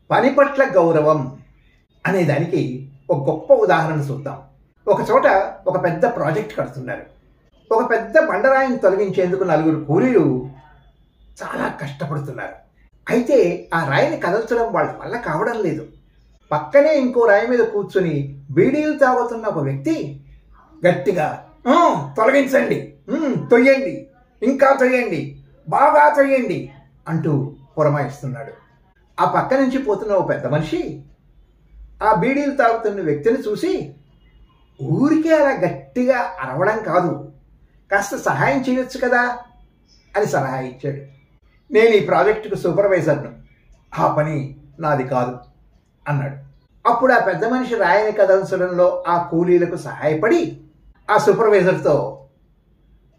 పని పట్ల గౌరవం అనే దానికి ఒక గొప్ప ఉదాహరణ చూద్దాం. ఒక చోట ఒక పెద్ద ప్రాజెక్ట్ కడుతున్నారు. ఒక పెద్ద బండరాయిని తొలగించేందుకు 4 కూలీలు చాలా కష్టపడుతున్నారు. అయితే ఆ రాయిని కదల్చడం వాళ్ళ వల్ల కావడం లేదు. పక్కనే ఇంకో రాయి మీద కూర్చుని బీడీలు తాగుతున్న ఒక వ్యక్తి గట్టిగా తొలగించండి, తొయ్యండి, ఇంకా తొయ్యండి, బాగా తొయ్యండి అంటూ పురమాయిస్తున్నాడు. ఆ పక్క నుంచి పోతున్న ఓ పెద్ద మనిషి ఆ బీడీలు తాగుతున్న వ్యక్తిని చూసి ఊరికే అలా గట్టిగా అరవడం కాదు, కాస్త సహాయం చేయొచ్చు కదా అని సలహా ఇచ్చాడు. నేను ఈ ప్రాజెక్టుకు సూపర్వైజర్ను, ఆ పని నాది కాదు అన్నాడు. అప్పుడు ఆ పెద్ద మనిషి రాయిని కదల్చడంలో ఆ కూలీలకు సహాయపడి ఆ సూపర్వైజర్తో,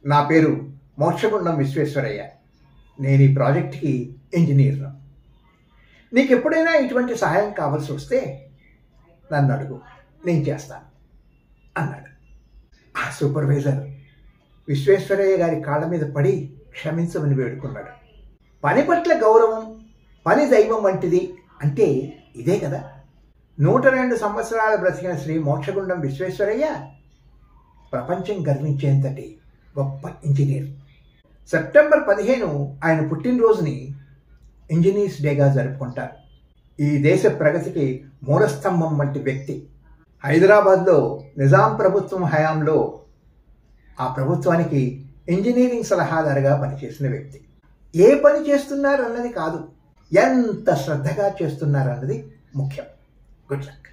నా పేరు మోక్షగుండం విశ్వేశ్వరయ్య, నేను ఈ ప్రాజెక్టుకి ఇంజనీర్ను, నీకు ఎప్పుడైనా ఇటువంటి సహాయం కావాల్సి వస్తే నన్ను అడుగు, నేను చేస్తాను అన్నాడు. ఆ సూపర్వైజర్ విశ్వేశ్వరయ్య గారి కాళ్ళ మీద పడి క్షమించమని వేడుకున్నాడు. పని పట్ల గౌరవం, పని దైవం వంటిది అంటే ఇదే కదా. 102 సంవత్సరాలు బ్రతికిన శ్రీ మోక్షగుండం విశ్వేశ్వరయ్య ప్రపంచం గర్వించేంతటి గొప్ప ఇంజనీర్. సెప్టెంబర్ 15 ఆయన పుట్టినరోజుని ఇంజనీర్స్ డేగా జరుపుకుంటారు. ఈ దేశ ప్రగతికి మూలస్తంభం వంటి వ్యక్తి. హైదరాబాద్లో నిజాం ప్రభుత్వం హయాంలో ఆ ప్రభుత్వానికి ఇంజనీరింగ్ సలహాదారుగా పనిచేసిన వ్యక్తి. ఏ పని చేస్తున్నారన్నది కాదు, ఎంత శ్రద్ధగా చేస్తున్నారన్నది ముఖ్యం. Good luck.